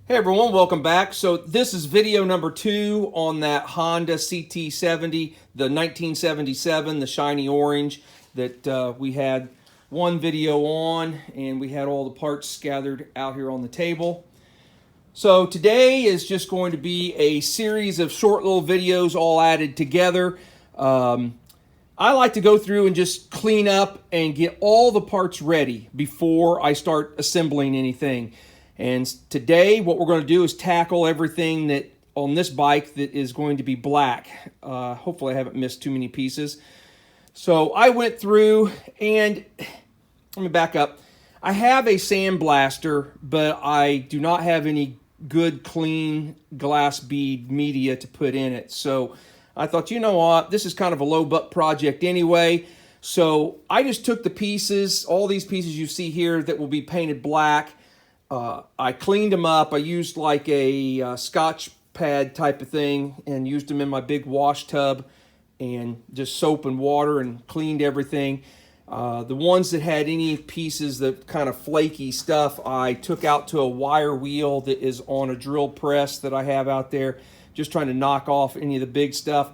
Hey everyone, welcome back. So this is video number 2 on that Honda CT70, the 1977, the shiny orange that we had one video on, and we had all the parts gathered out here on the table. So today is just going to be a series of short little videos all added together. I like to go through and just clean up and get all the parts ready before I start assembling anything. And today what we're going to do is tackle everything that on this bike that is going to be black. Hopefully I haven't missed too many pieces. So I went through and, let me back up. I have a sandblaster, but I do not have any good clean glass bead media to put in it. So I thought, you know what, this is kind of a low buck project anyway. So I just took the pieces, all these pieces you see here that will be painted black. I cleaned them up. I used like a Scotch pad type of thing and used them in my big wash tub and just soap and water and cleaned everything. The ones that had any pieces that kind of flaky stuff, I took out to a wire wheel that is on a drill press that I have out there, just trying to knock off any of the big stuff.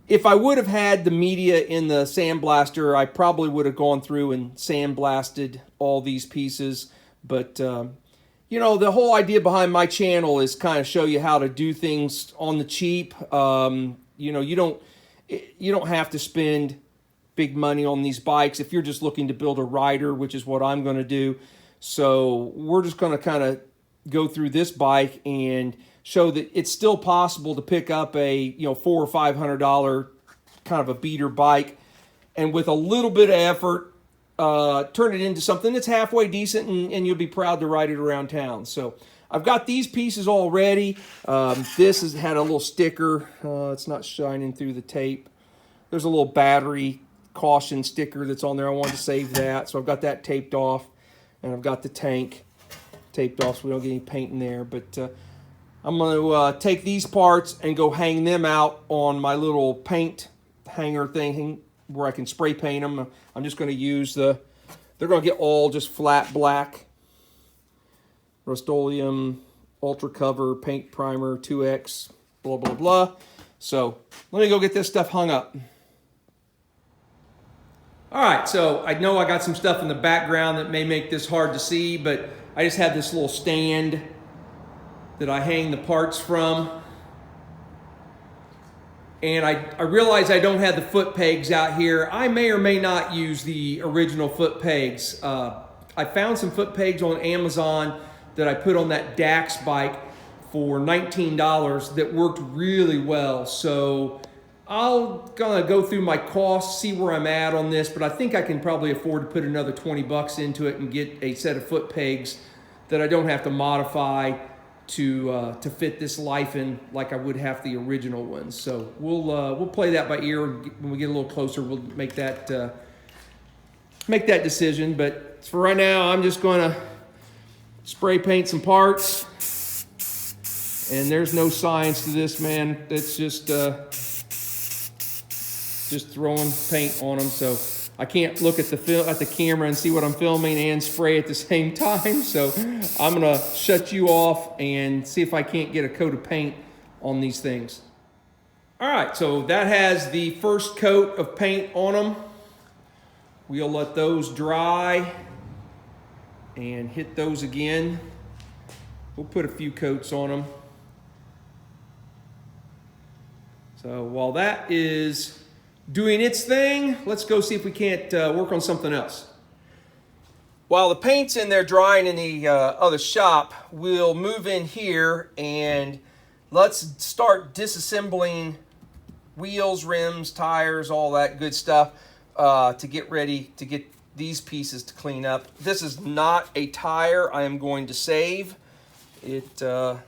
If I would have had the media in the sandblaster, I probably would have gone through and sandblasted all these pieces. But, you know, the whole idea behind my channel is kind of show you how to do things on the cheap. You know, you don't have to spend big money on these bikes if you're just looking to build a rider, which is what I'm going to do. So we're just going to kind of go through this bike and show that it's still possible to pick up a, you know, $400 or $500 kind of a beater bike, and with a little bit of effort, turn it into something that's halfway decent, and you'll be proud to ride it around town. So I've got these pieces all ready. This has had a little sticker. It's not shining through the tape. There's a little battery caution sticker that's on there. I wanted to save that, so I've got that taped off, and I've got the tank taped off so we don't get any paint in there. But I'm going to take these parts and go hang them out on my little paint hanger thing where I can spray paint them. I'm just going to use they're going to get all just flat black Rust-Oleum Ultra Cover Paint Primer 2X, blah, blah, blah. So let me go get this stuff hung up. All right, so I know I got some stuff in the background that may make this hard to see, but I just have this little stand that I hang the parts from. And I realize I don't have the foot pegs out here. I may or may not use the original foot pegs. I found some foot pegs on Amazon that I put on that Dax bike for $19 that worked really well. So I'll gonna go through my costs, see where I'm at on this, but I think I can probably afford to put another 20 bucks into it and get a set of foot pegs that I don't have to modify to fit this Lifan like I would have the original ones. So we'll play that by ear. When we get a little closer, we'll make that decision. But for right now, I'm just going to spray paint some parts. And there's no science to this, man. It's just throwing paint on them. So I can't look at the camera and see what I'm filming and spray at the same time. So I'm going to shut you off and see if I can't get a coat of paint on these things. All right, so that has the first coat of paint on them. We'll let those dry and hit those again. We'll put a few coats on them. So while that is doing its thing, let's go see if we can't work on something else. While the paint's in there drying in the other shop, we'll move in here and let's start disassembling wheels, rims, tires, all that good stuff to get ready to get these pieces to clean up. This is not a tire I am going to save. It, I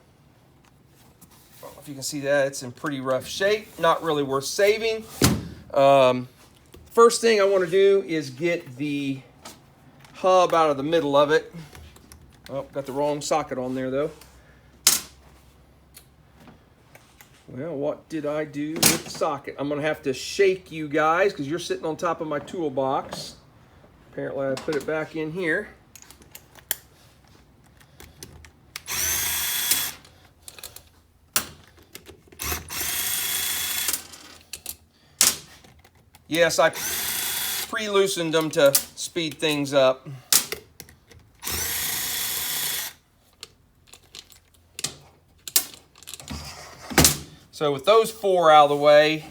don't know if you can see that, it's in pretty rough shape, not really worth saving. First thing I want to do is get the hub out of the middle of it. Oh, got the wrong socket on there though. Well, what did I do with the socket? I'm going to have to shake you guys because you're sitting on top of my toolbox. Apparently I put it back in here. Yes, I pre-loosened them to speed things up. So with those 4 out of the way,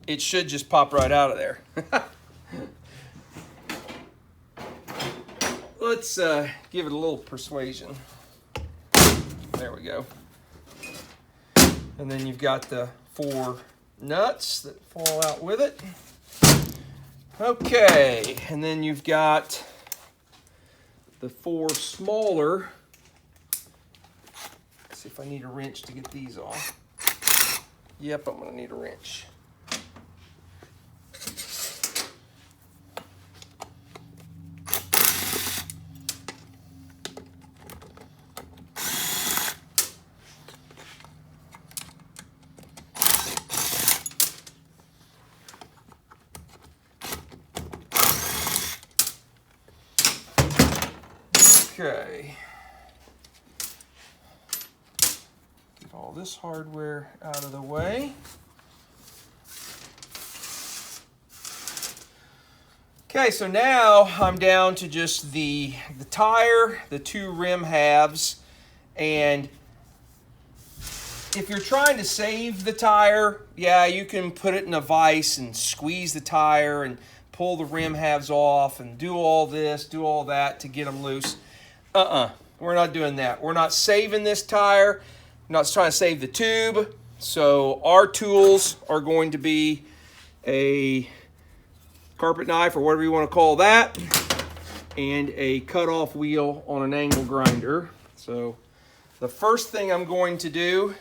it should just pop right out of there. Let's give it a little persuasion. There we go. And then you've got the 4 nuts that fall out with it. Okay, and then you've got the 4 smaller. Let's see if I need a wrench to get these off. Yep, I'm gonna need a wrench. Okay. Get all this hardware out of the way. Okay, so now I'm down to just the tire, the 2 rim halves, and if you're trying to save the tire, yeah, you can put it in a vise and squeeze the tire and pull the rim halves off and do all this, do all that to get them loose. We're not doing that. We're not saving this tire. We're not trying to save the tube. So our tools are going to be a carpet knife, or whatever you want to call that, and a cutoff wheel on an angle grinder. So the first thing I'm going to do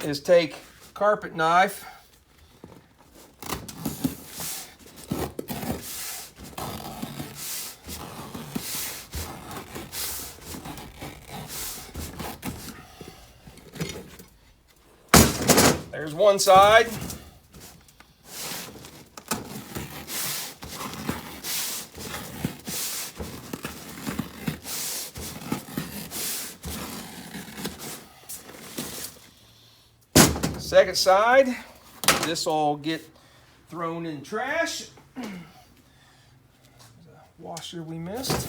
is take carpet knife, there's one side. Second side. This all get thrown in trash. There's a washer we missed.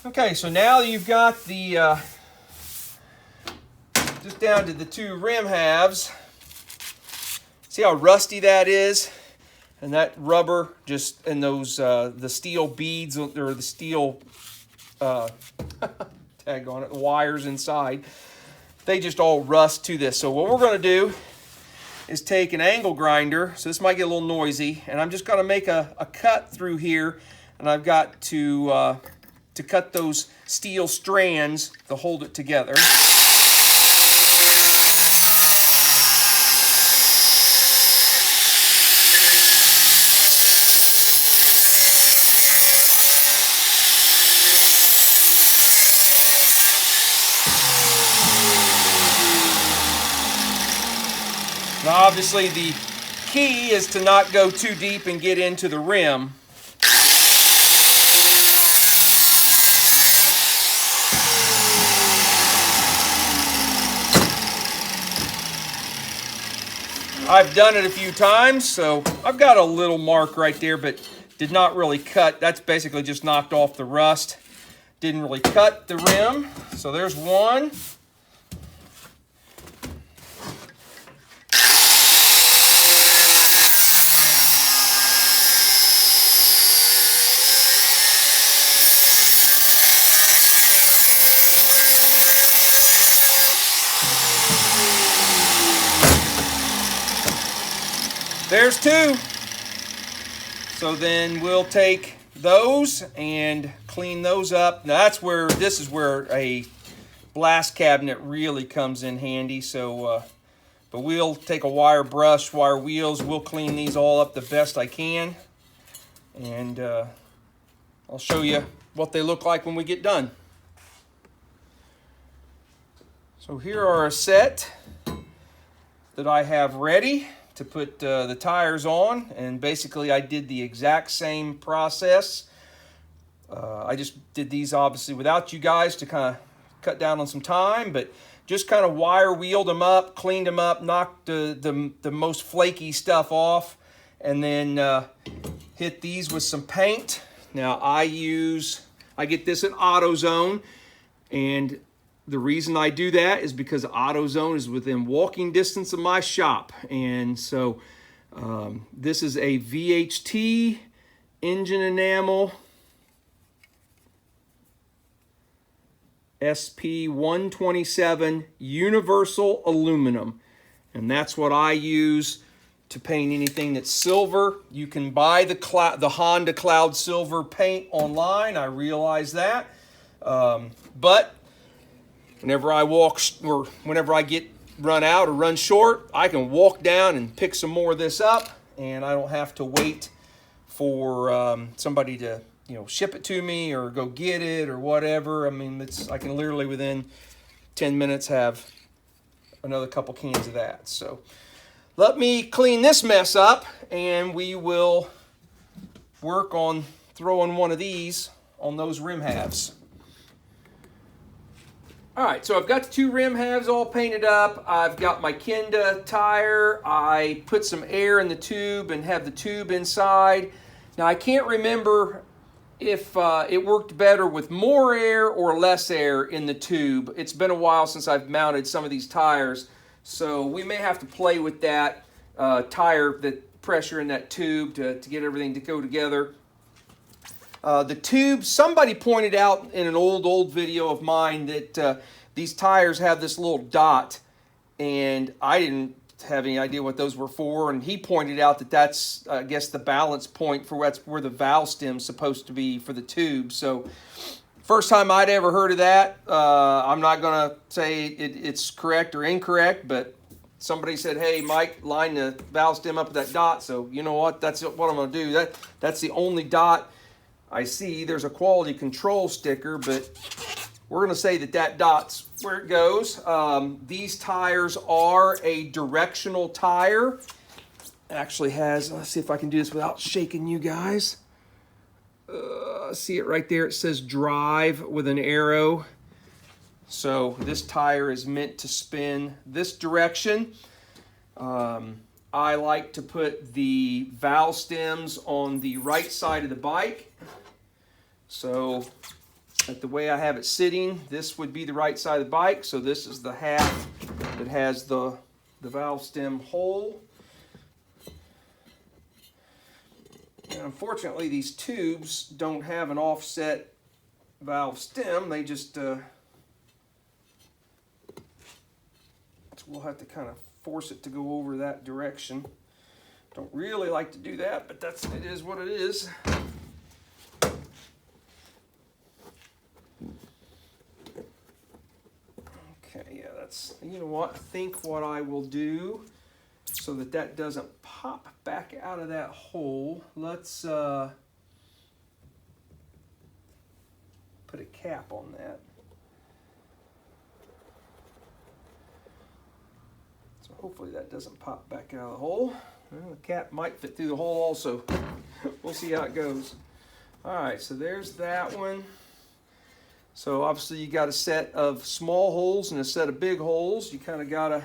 Okay, so now you've got the just down to the 2 rim halves. See how rusty that is? And that rubber just, and those, the steel beads, or the steel, tag on it, the wires inside, they just all rust to this. So what we're gonna do is take an angle grinder, so this might get a little noisy, and I'm just gonna make a cut through here, and I've got to cut those steel strands to hold it together. Now obviously the key is to not go too deep and get into the rim. I've done it a few times, so I've got a little mark right there, but did not really cut. That's basically just knocked off the rust. Didn't really cut the rim. So there's one. There's 2. So then we'll take those and clean those up. Now this is where a blast cabinet really comes in handy. So, but we'll take a wire brush, wire wheels. We'll clean these all up the best I can. And I'll show you what they look like when we get done. So here are a set that I have ready to put the tires on, and basically I did the exact same process. I just did these obviously without you guys to kind of cut down on some time, but just kind of wire wheeled them up, cleaned them up, knocked the most flaky stuff off, and then hit these with some paint. Now I get this at AutoZone, and the reason I do that is because AutoZone is within walking distance of my shop. And so this is a VHT engine enamel SP127 universal aluminum. And that's what I use to paint anything that's silver. You can buy the Honda Cloud Silver paint online. I realize that. But whenever I get run out or run short, I can walk down and pick some more of this up, and I don't have to wait for somebody to ship it to me or go get it or whatever. I mean, I can literally within 10 minutes have another couple cans of that. So let me clean this mess up, and we will work on throwing one of these on those rim halves. All right, so I've got the two rim halves all painted up. I've got my Honda tire. I put some air in the tube and have the tube inside. Now, I can't remember if it worked better with more air or less air in the tube. It's been a while since I've mounted some of these tires, so we may have to play with that the pressure in that tube to get everything to go together. The tube, somebody pointed out in an old video of mine that these tires have this little dot, and I didn't have any idea what those were for, and he pointed out that that's, I guess, the balance point for where the valve stem's supposed to be for the tube. So first time I'd ever heard of that. I'm not going to say it's correct or incorrect, but somebody said, hey, Mike, line the valve stem up with that dot. So you know what? That's what I'm going to do. That's the only dot I see. There's a quality control sticker, but we're going to say that dot's where it goes. These tires are a directional tire. It actually has, let's see if I can do this without shaking you guys. See it right there? It says drive with an arrow. So this tire is meant to spin this direction. I like to put the valve stems on the right side of the bike. So the way I have it sitting, this would be the right side of the bike. So this is the half that has the valve stem hole. And unfortunately, these tubes don't have an offset valve stem. They just, so we'll have to kind of force it to go over that direction. Don't really like to do that, but it is what it is. Okay, yeah, you know what, I think what I will do so that doesn't pop back out of that hole, let's put a cap on that. So hopefully that doesn't pop back out of the hole. Well, the cap might fit through the hole also. We'll see how it goes. All right, so there's that one. So obviously you got a set of small holes and a set of big holes. You kind of got to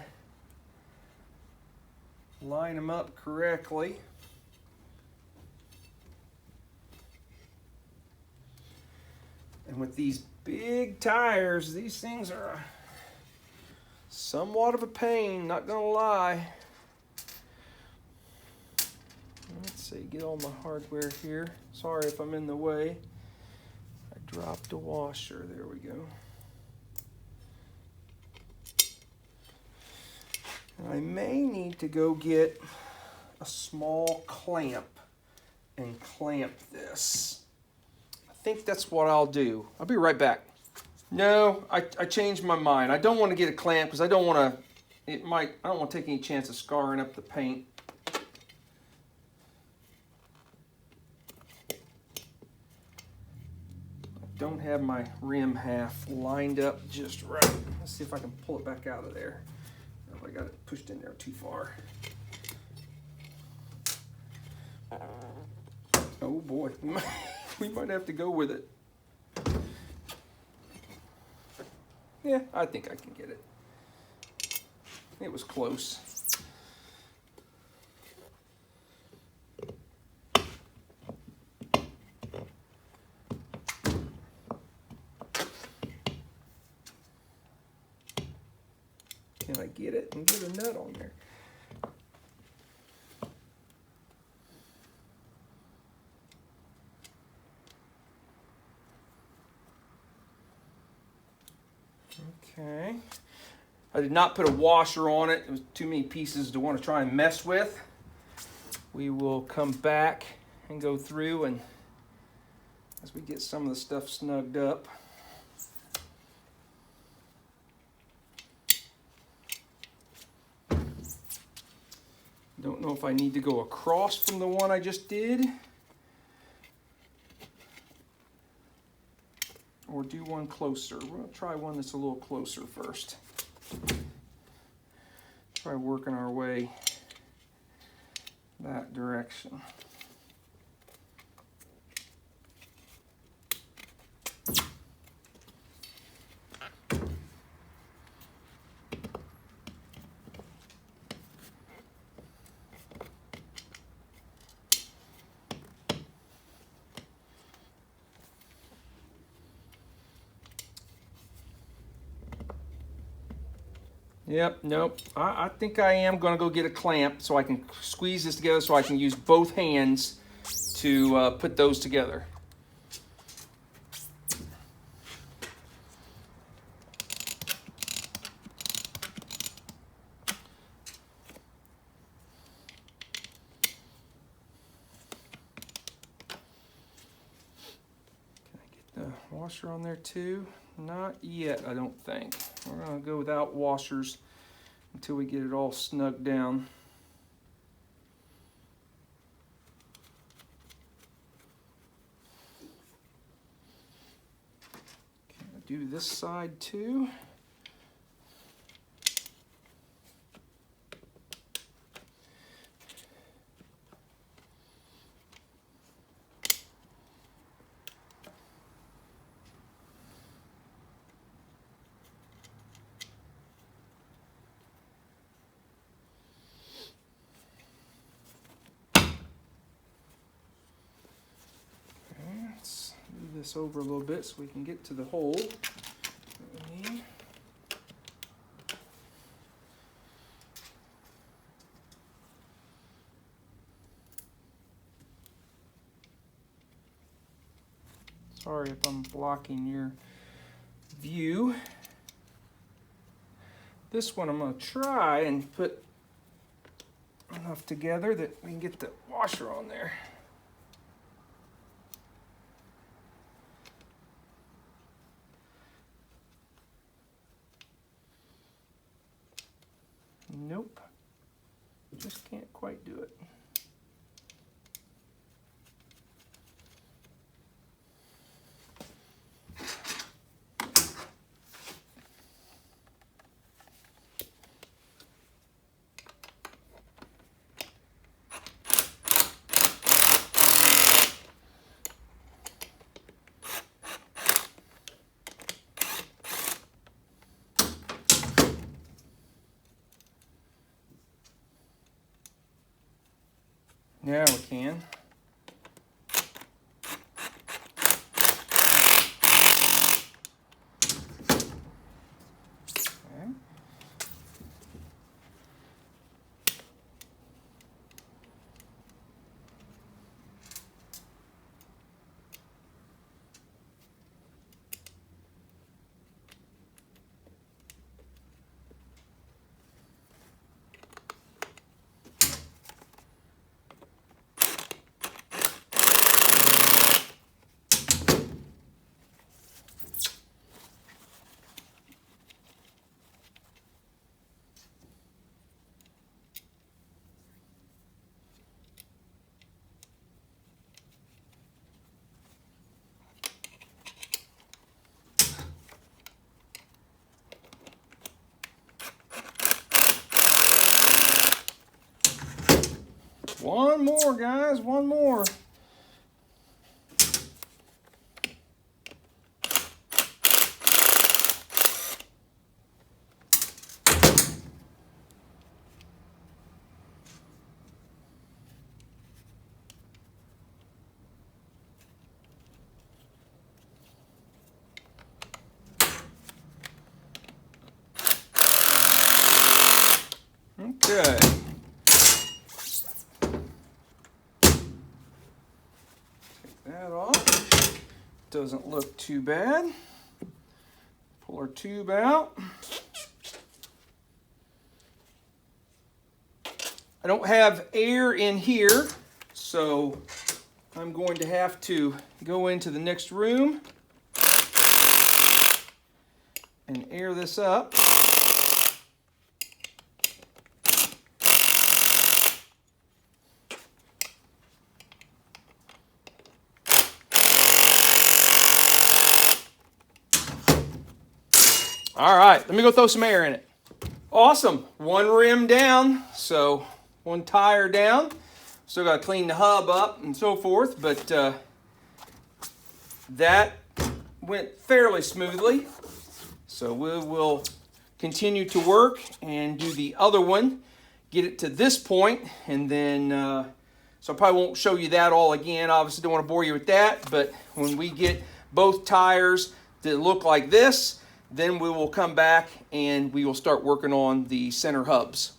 line them up correctly. And with these big tires, these things are somewhat of a pain, not gonna lie. Let's see, get all my hardware here. Sorry if I'm in the way. I dropped a washer, there we go. I may need to go get a small clamp and clamp this. I think that's what I'll do. I'll be right back. No, I changed my mind. I don't want to get a clamp because I don't want to, I don't want to take any chance of scarring up the paint. I don't have my rim half lined up just right. Let's see if I can pull it back out of there. I got it pushed in there too far. Oh boy, we might have to go with it. Yeah, I think I can get it. it was close. Can I get it and get a nut on there? Okay. I did not put a washer on it. It was too many pieces to want to try and mess with. We will come back and go through, and as we get some of the stuff snugged up. Don't know if I need to go across from the one I just did, or do one closer. We're going to try one that's a little closer first. Try working our way that direction. Yep, nope. I think I am going to go get a clamp so I can squeeze this together so I can use both hands to put those together. Can I get the washer on there too? Not yet, I don't think. We're going to go without washers until we get it all snugged down. Can I do this side too? This over a little bit so we can get to the hole that we need. Sorry if I'm blocking your view. This one I'm going to try and put enough together that we can get the washer on there. Nope, just can't quite do it. Now we can. Okay. One more, guys, one more. Okay. Take that off. Doesn't look too bad. Pull our tube out. I don't have air in here, so I'm going to have to go into the next room and air this up. All right, let me go throw some air in it. Awesome, one rim down, so one tire down. Still got to clean the hub up and so forth, but that went fairly smoothly. So we will continue to work and do the other one, get it to this point, and then, so I probably won't show you that all again. Obviously don't want to bore you with that, but when we get both tires that look like this, then we will come back and we will start working on the center hubs.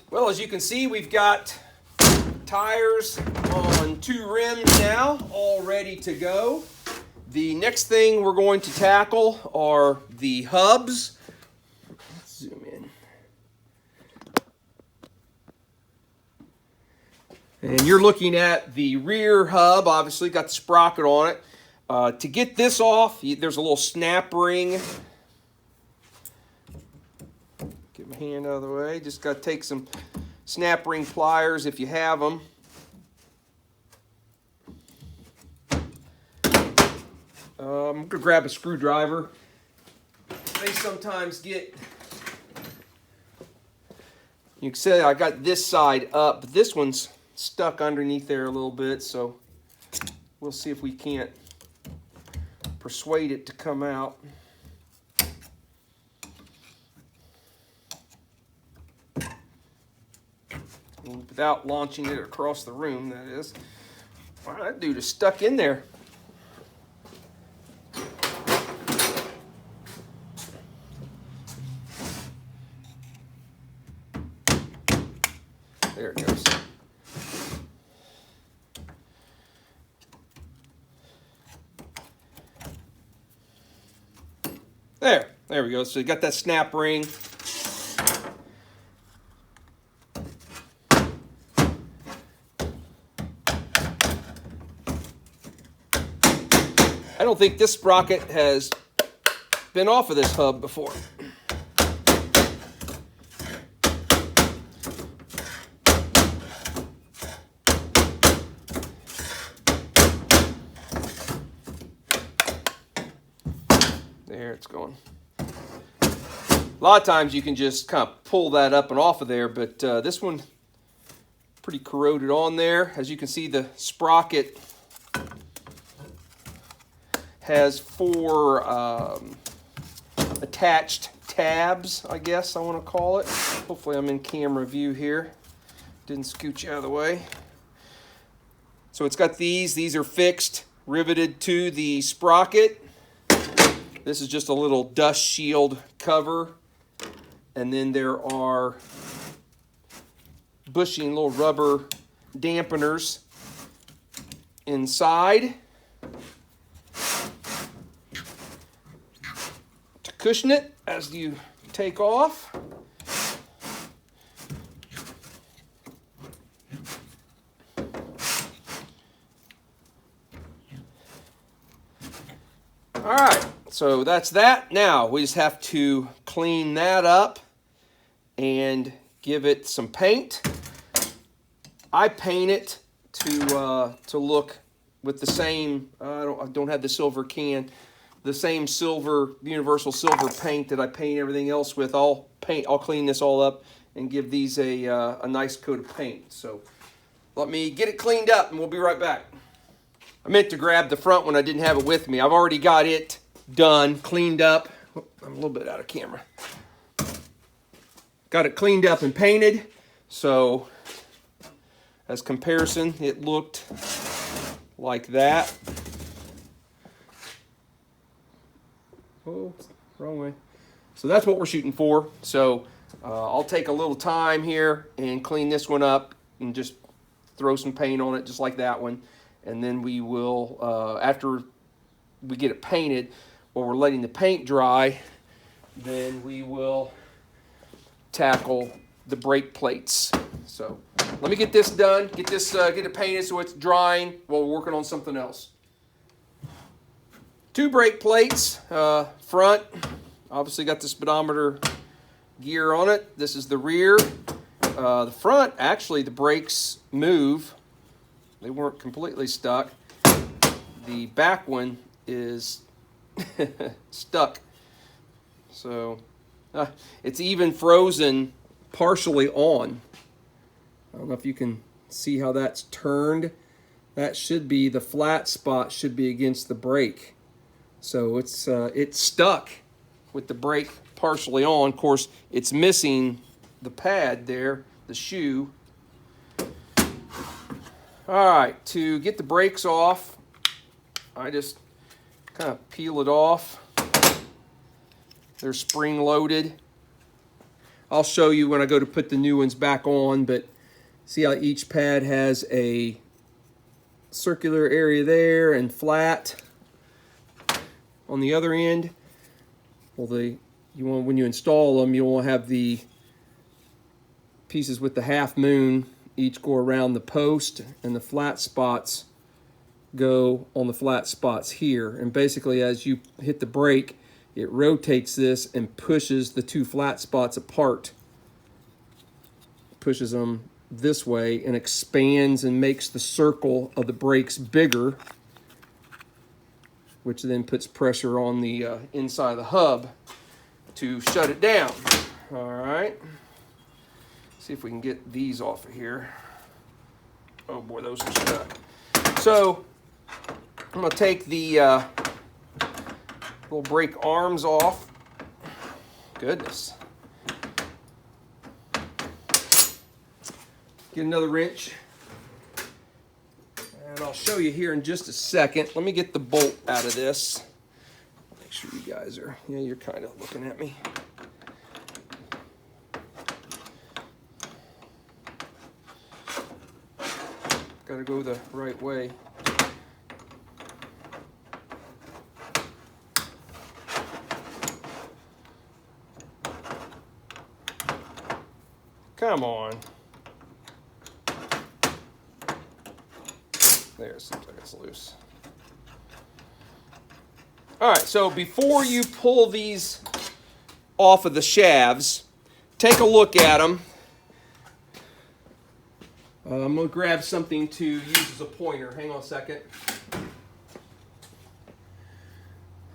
Well, as you can see, we've got tires on 2 rims now, all ready to go. The next thing we're going to tackle are the hubs. Let's zoom in. And you're looking at the rear hub, obviously got the sprocket on it. To get this off, there's a little snap ring. Get my hand out of the way. Just got to take some snap ring pliers if you have them. I'm going to grab a screwdriver. They sometimes get... You can see I got this side up, but this one's stuck underneath there a little bit, so we'll see if we can't persuade it to come out. Without launching it across the room, that is. Wow, that dude is stuck in there. There it goes. There we go. So you got that snap ring. I don't think this sprocket has been off of this hub before. There it's going. A lot of times you can just kind of pull that up and off of there, but this one pretty corroded on there. As you can see, the sprocket has 4 attached tabs, I guess I want to call it. Hopefully I'm in camera view here. Didn't scooch you out of the way. So it's got these are fixed, riveted to the sprocket. This is just a little dust shield cover. And then there are bushing little rubber dampeners inside to cushion it as you take off. All right, so that's that. Now we just have to clean that up and give it some paint. I paint it to look with the same. I don't have the silver can. The same silver, universal silver paint that I paint everything else with. I'll clean this all up and give these a nice coat of paint. So let me get it cleaned up and we'll be right back. I meant to grab the front one. I didn't have it with me. I've already got it done, cleaned up. I'm a little bit out of camera. Got it cleaned up and painted. So as comparison, it looked like that. Oh, wrong way. So that's what we're shooting for. So I'll take a little time here and clean this one up and just throw some paint on it just like that one. And then we will, after we get it painted, while we're letting the paint dry, then we will tackle the brake plates. So let me get this done, get it painted so it's drying while we're working on something else. 2 brake plates, front, obviously got the speedometer gear on it. This is the rear. The front, actually the brakes move. They weren't completely stuck. The back one is stuck. So it's even frozen partially on. I don't know if you can see how that's turned. That should be, the flat spot should be against the brake. So it's stuck with the brake partially on. Of course, it's missing the pad there, the shoe. All right, to get the brakes off, I just kind of peel it off. They're spring loaded. I'll show you when I go to put the new ones back on, but see how each pad has a circular area there and flat on the other end. Well, when you install them, you want to have the pieces with the half moon each go around the post, and the flat spots go on the flat spots here. And basically, as you hit the brake, it rotates this and pushes the 2 flat spots apart. Pushes them this way and expands and makes the circle of the brakes bigger, which then puts pressure on the inside of the hub to shut it down. All right. See if we can get these off of here. Oh boy, those are stuck. So I'm gonna take the little brake arms off. Goodness. Get another wrench. And I'll show you here in just a second. Let me get the bolt out of this. Make sure you guys are, yeah, you're kind of looking at me. Got to go the right way. Come on. There, it seems like it's loose. All right, so before you pull these off of the shafts, take a look at them. I'm going to grab something to use as a pointer. Hang on a second.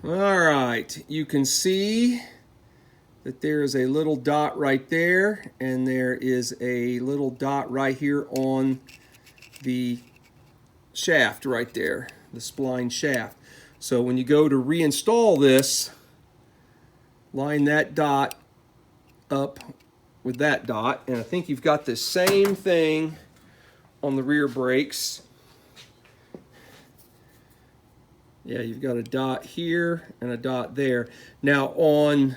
All right, you can see that there is a little dot right there, and there is a little dot right here on the shaft right there, the spline shaft. So when you go to reinstall this, line that dot up with that dot, and I think you've got the same thing on the rear brakes. Yeah, you've got a dot here and a dot there. Now on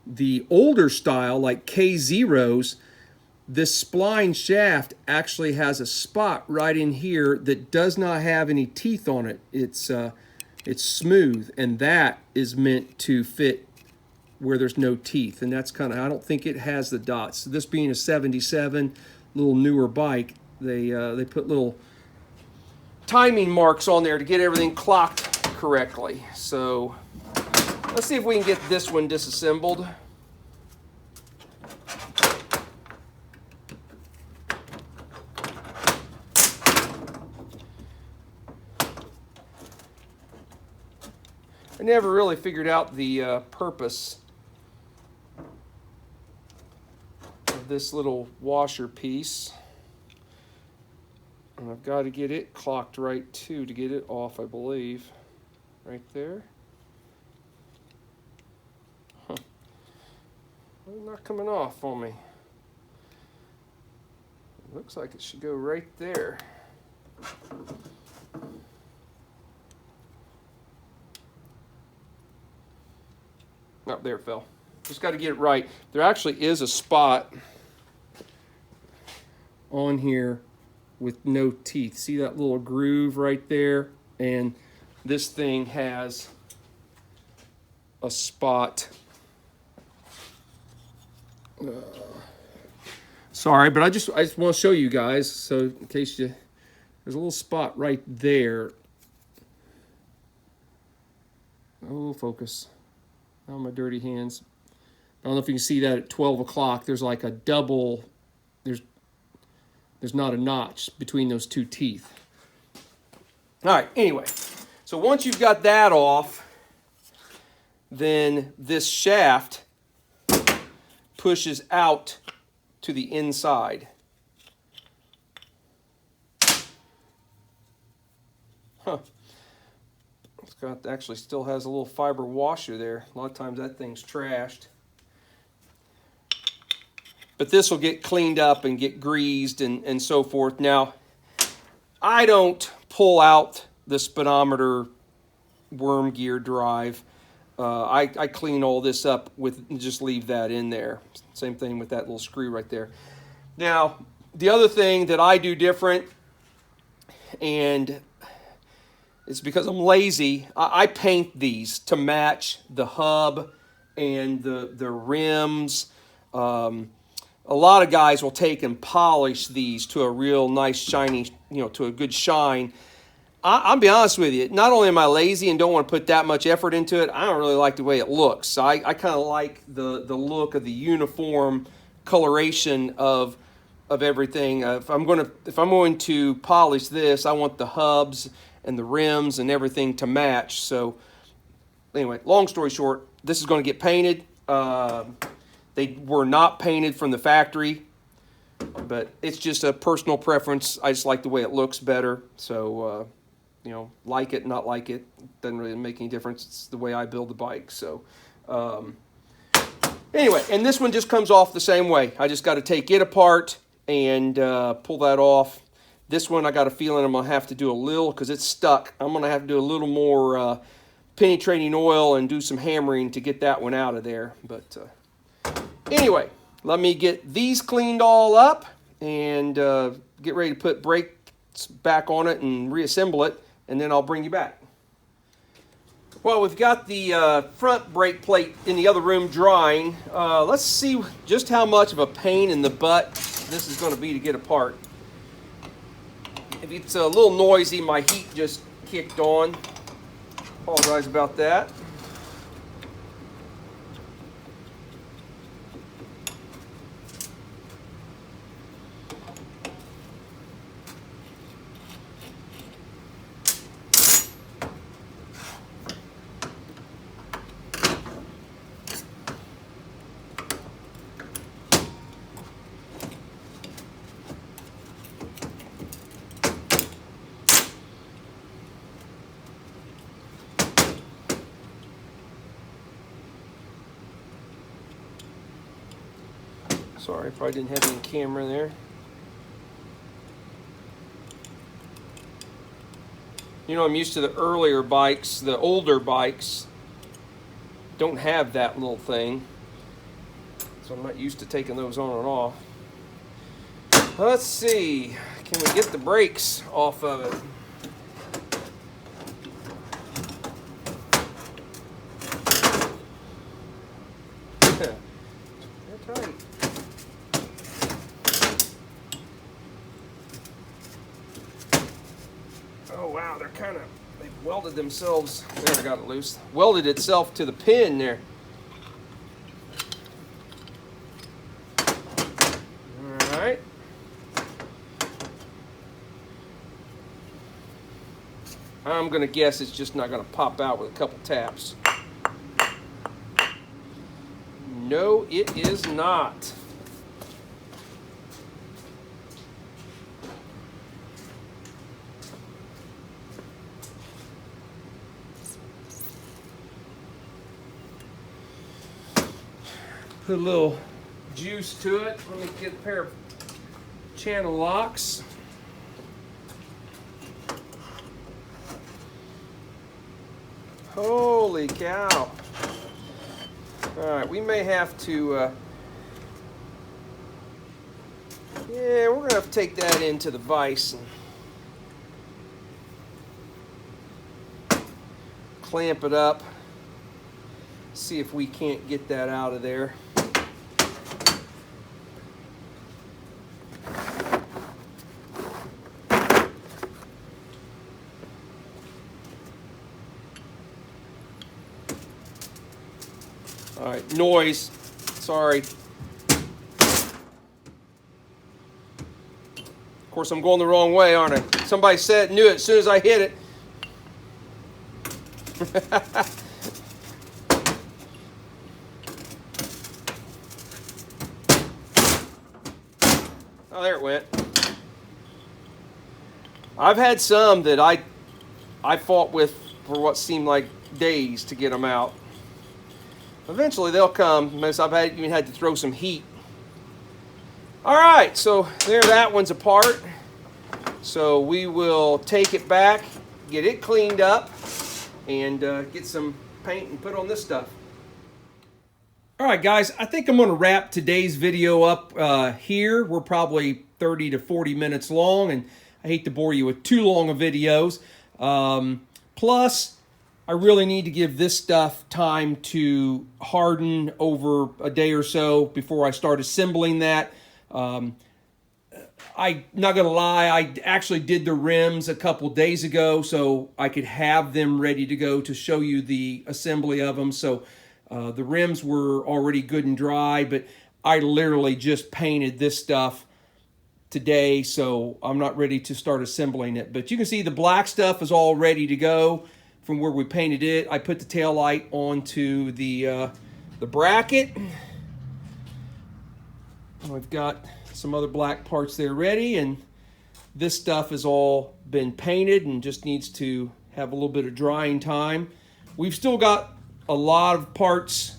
the older style, like K0s, this spline shaft actually has a spot right in here that does not have any teeth on it. It's smooth, and that is meant to fit where there's no teeth. And that's kind of, I don't think it has the dots. So this being a 77, little newer bike, they put little timing marks on there to get everything clocked correctly. So let's see if we can get this one disassembled. I never really figured out the purpose of this little washer piece. And I've got to get it clocked right too to get it off, I believe. Right there. Huh. It's not coming off on me. It looks like it should go right there. Oh, there it fell. Just got to get it right. There actually is a spot on here with no teeth. See that little groove right there? And this thing has a spot. Sorry, but I just want to show you guys, so in case there's a little spot right there. Oh, focus. Oh, my dirty hands. I don't know if you can see that at 12 o'clock. There's like a double, there's not a notch between those two teeth. All right, anyway. So once you've got that off, then this shaft pushes out to the inside. Huh. It's got, actually still has a little fiber washer there. A lot of times that thing's trashed. But this will get cleaned up and get greased and so forth. Now, I don't pull out the speedometer worm gear drive. I clean all this up with, just leave that in there. Same thing with that little screw right there. Now, the other thing that I do different, and it's because I'm lazy, I paint these to match the hub and the rims. A lot of guys will take and polish these to a real nice shiny, to a good shine. I'll be honest with you, not only am I lazy and don't want to put that much effort into it, I don't really like the way it looks. So I kind of like the look of the uniform coloration of everything. If I'm going to polish this, I want the hubs and the rims and everything to match. So anyway, long story short, this is going to get painted. They were not painted from the factory, but it's just a personal preference. I just like the way it looks better. So, like it, not like it, doesn't really make any difference. It's the way I build the bike. So, anyway, and this one just comes off the same way. I just got to take it apart and pull that off. This one, I got a feeling I'm going to have to do a little, because it's stuck. I'm going to have to do a little more penetrating oil and do some hammering to get that one out of there. But anyway, let me get these cleaned all up and get ready to put brakes back on it and reassemble it, and then I'll bring you back. Well, we've got the front brake plate in the other room drying. Let's see just how much of a pain in the butt this is going to be to get apart. If it's a little noisy, my heat just kicked on. Apologize about that. Sorry, probably didn't have any camera there. I'm used to the earlier bikes. The older bikes don't have that little thing. So I'm not used to taking those on and off. Let's see. Can we get the brakes off of it? That's right. Oh wow, they've welded themselves, there, I got it loose, welded itself to the pin there. Alright. I'm going to guess it's just not going to pop out with a couple taps. No, it is not. Put a little juice to it. Let me get a pair of channel locks. Holy cow. All right, we may have to, yeah, we're gonna have to take that into the vise and clamp it up. See if we can't get that out of there. All right, noise. Sorry. Of course, I'm going the wrong way, aren't I? Somebody knew it as soon as I hit it. Oh, there it went. I've had some that I fought with for what seemed like days to get them out. Eventually they'll come, because I've even had to throw some heat. All right, so there, that one's apart. So we will take it back, get it cleaned up, and get some paint and put on this stuff. All right, guys, I think I'm going to wrap today's video up here. We're probably 30 to 40 minutes long, and I hate to bore you with too long of videos. Plus, I really need to give this stuff time to harden over a day or so before I start assembling that. I'm not going to lie, I actually did the rims a couple days ago so I could have them ready to go to show you the assembly of them. So the rims were already good and dry, but I literally just painted this stuff today, so I'm not ready to start assembling it. But you can see the black stuff is all ready to go from where we painted it. I put the tail light onto the bracket. We've got some other black parts there ready, and this stuff has all been painted and just needs to have a little bit of drying time. We've still got a lot of parts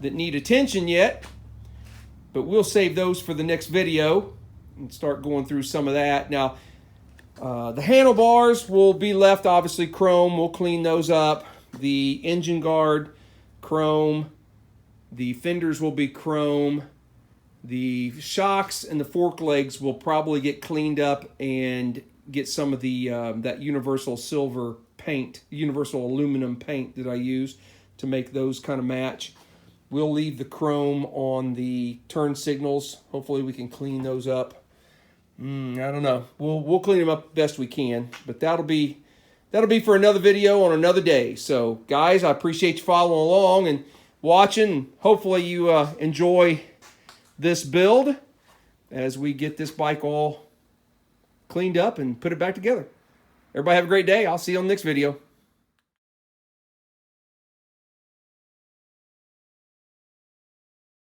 that need attention yet, but we'll save those for the next video and start going through some of that. Now, the handlebars will be left obviously chrome. We'll clean those up. The engine guard, chrome. The fenders will be chrome. The shocks and the fork legs will probably get cleaned up and get some of the that universal silver paint, universal aluminum paint that I use to make those kind of match. We'll leave the chrome on the turn signals. Hopefully we can clean those up. I don't know. We'll clean them up best we can, but that'll be for another video on another day. So guys, I appreciate you following along and watching. Hopefully you enjoy this build as we get this bike all cleaned up and put it back together. Everybody have a great day. I'll see you on the next video.